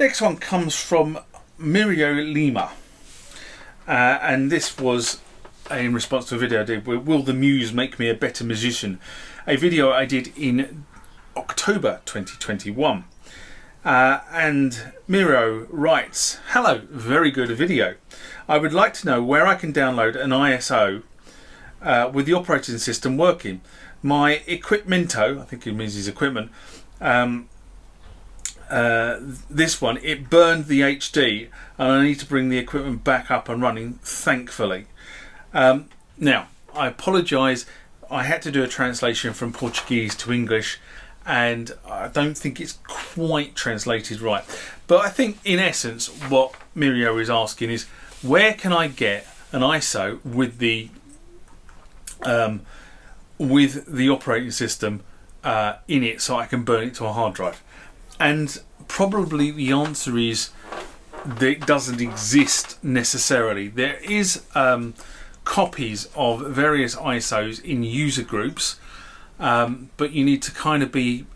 next one comes from Mirio Lima, and this was in response to a video I did, Will the Muse Make Me a Better Musician? A video I did in October 2021. And Miro writes, hello, very good video. I would like to know where I can download an ISO with the operating system working. My equipmento, I think it means his equipment, this one, it burned the HD and I need to bring the equipment back up and running, thankfully. Now, I apologise, I had to do a translation from Portuguese to English and I don't think it's quite translated right. But I think in essence what Mirio is asking is, where can I get an ISO with the operating system in it so I can burn it to a hard drive? And probably the answer is that it doesn't exist necessarily. There is copies of various ISOs in user groups, but you need to kind of be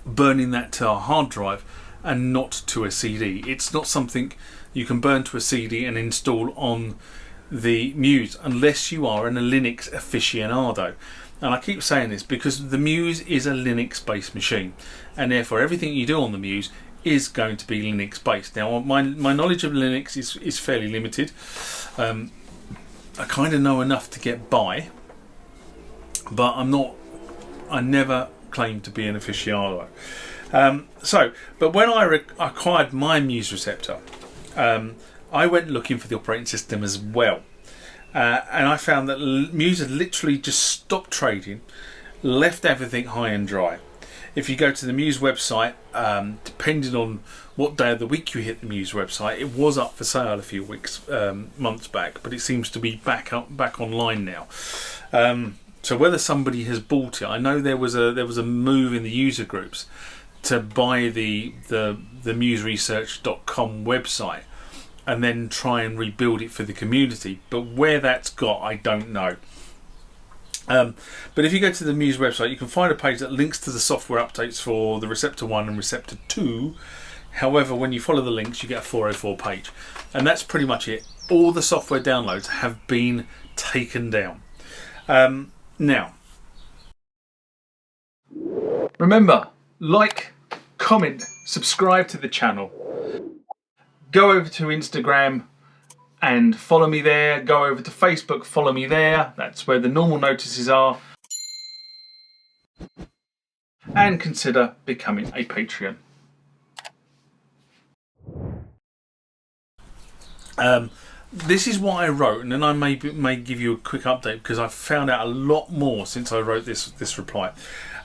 burning that to a hard drive and not to a CD. It's not something you can burn to a CD and install on the MUSE unless you are a Linux aficionado. And I keep saying this because the MUSE is a Linux based machine and therefore everything you do on the MUSE is going to be Linux based. Now my knowledge of Linux is fairly limited. I kind of know enough to get by, but I never claim to be an aficionado. But when I acquired my MUSE Receptor, I went looking for the operating system as well. And I found that MUSE had literally just stopped trading, left everything high and dry. If you go to the MUSE website, depending on what day of the week you hit the MUSE website, it was up for sale a few months back, but it seems to be back online now. So whether somebody has bought it, I know there was a move in the user groups to buy the museresearch.com website and then try and rebuild it for the community, but where that's got, I don't know. But if you go to the MUSE website, you can find a page that links to the software updates for the Receptor 1 and Receptor 2. However, when you follow the links, you get a 404 page. And that's pretty much it. All the software downloads have been taken down. Now, remember, like, comment, subscribe to the channel. Go over to Instagram and follow me there. Go over to Facebook, follow me there. That's where the normal notices are. And consider becoming a Patreon. This is what I wrote, and then I may give you a quick update because I've found out a lot more since I wrote this reply.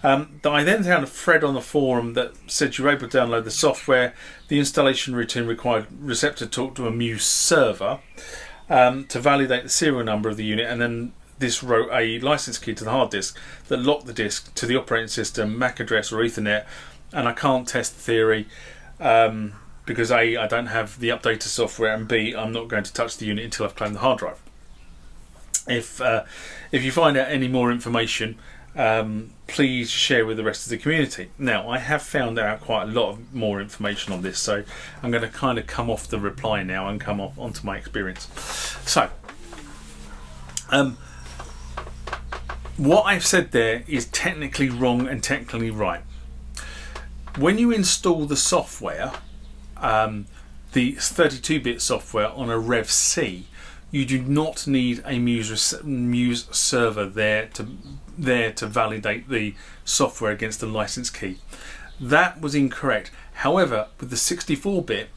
I then found a thread on the forum that said you were able to download the software. The installation routine required Receptor to talk to a MUSE server to validate the serial number of the unit, and then this wrote a license key to the hard disk that locked the disk to the operating system, MAC address or Ethernet. And I can't test the theory because A, I don't have the updated software, and B, I'm not going to touch the unit until I've claimed the hard drive. If you find out any more information, please share with the rest of the community. Now, I have found out quite a lot of more information on this, so I'm going to kind of come off the reply now and come off onto my experience. So, what I've said there is technically wrong and technically right. When you install the software, the 32-bit software on a Rev C, you do not need a MUSE server there to validate the software against the license key. That was incorrect. However, with the 64-bit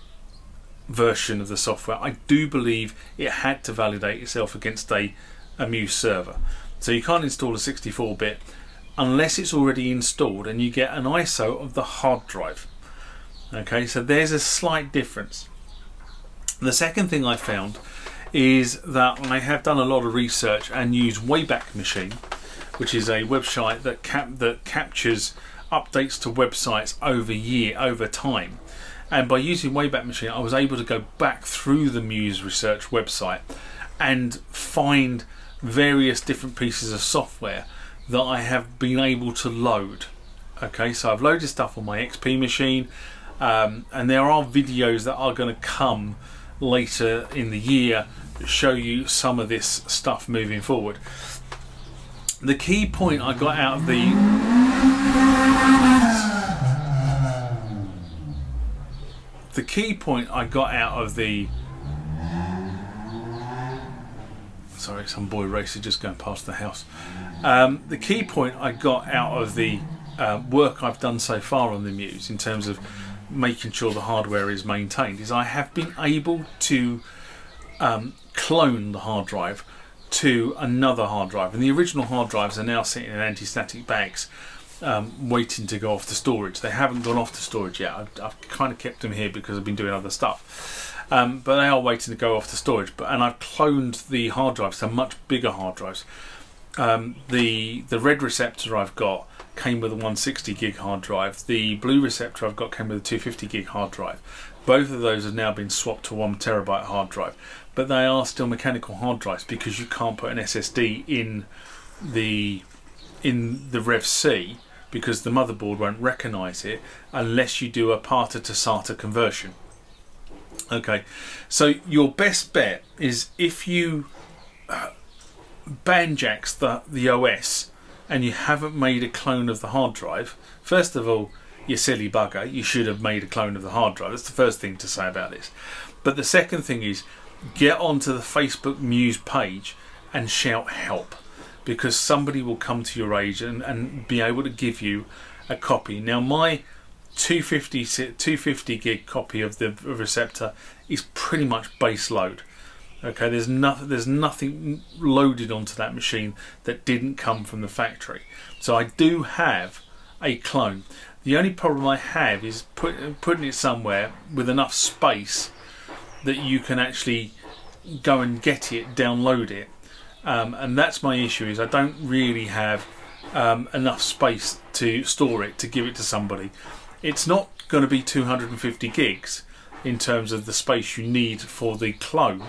version of the software, I do believe it had to validate itself against a MUSE server. So you can't install a 64-bit unless it's already installed and you get an ISO of the hard drive. Okay, so there's a slight difference. The second thing I found is that I have done a lot of research and use Wayback Machine, which is a website that captures updates to websites over time. And by using Wayback Machine, I was able to go back through the MUSE Research website and find various different pieces of software that I have been able to load. Okay, so I've loaded stuff on my XP machine. and there are videos that are going to come later in the year that show you some of this stuff moving forward. The key point I got out of the sorry, some boy racer just going past the house. The key point I got out of the work I've done so far on the MUSE in terms of making sure the hardware is maintained is I have been able to clone the hard drive to another hard drive, and the original hard drives are now sitting in anti-static bags waiting to go off to storage. They haven't gone off to storage yet. I've kind of kept them here because I've been doing other stuff, but they are waiting to go off to storage. And I've cloned the hard drives to much bigger hard drives. The red receptor I've got came with a 160 gig hard drive. The blue receptor I've got came with a 250 gig hard drive. Both of those have now been swapped to 1 terabyte hard drive, but they are still mechanical hard drives because you can't put an SSD in the Rev C because the motherboard won't recognise it unless you do a PATA to SATA conversion. Okay, so your best bet is if you banjacks the OS and you haven't made a clone of the hard drive. First of all, you silly bugger, you should have made a clone of the hard drive. That's the first thing to say about this. But the second thing is get onto the Facebook MUSE page and shout help, because somebody will come to your age and be able to give you a copy. Now my 250 gig copy of the receptor is pretty much base load. Okay, there's nothing loaded onto that machine that didn't come from the factory. So I do have a clone. The only problem I have is putting it somewhere with enough space that you can actually go and get it, download it, and that's my issue. Is I don't really have enough space to store it to give it to somebody. It's not going to be 250 gigs in terms of the space you need for the clone,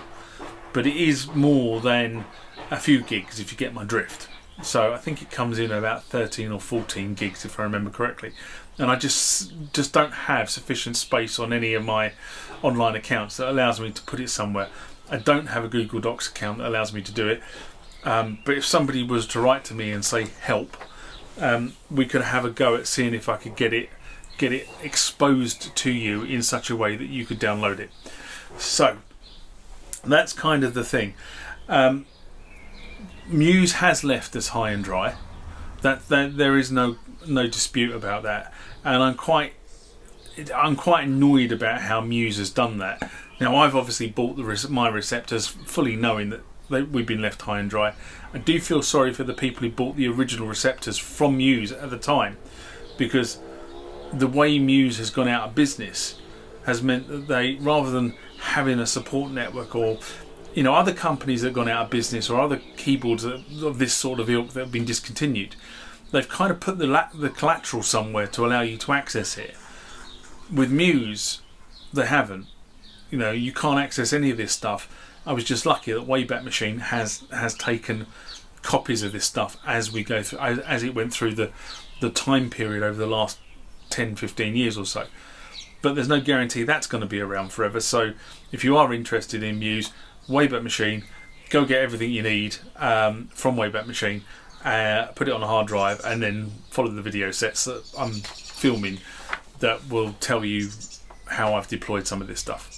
but it is more than a few gigs if you get my drift. So I think it comes in about 13 or 14 gigs if I remember correctly, and I just don't have sufficient space on any of my online accounts that allows me to put it somewhere. I don't have a Google Docs account that allows me to do it, but if somebody was to write to me and say help, we could have a go at seeing if I could get it exposed to you in such a way that you could download it. So that's kind of the thing. MUSE has left us high and dry. That there is no dispute about that, and I'm quite annoyed about how MUSE has done that. Now I've obviously bought my receptors fully knowing that we've been left high and dry. I do feel sorry for the people who bought the original receptors from MUSE at the time, because the way MUSE has gone out of business has meant that they, rather than having a support network or other companies that have gone out of business or other keyboards of this sort of ilk that have been discontinued, they've kind of put the collateral somewhere to allow you to access it. With MUSE, they haven't. You can't access any of this stuff. I was just lucky that Wayback Machine has taken copies of this stuff as we go through, as it went through the time period over the last 10-15 years or so. But there's no guarantee that's going to be around forever. So if you are interested in MUSE, Wayback Machine, go get everything you need from Wayback Machine, put it on a hard drive, and then follow the video sets that I'm filming that will tell you how I've deployed some of this stuff.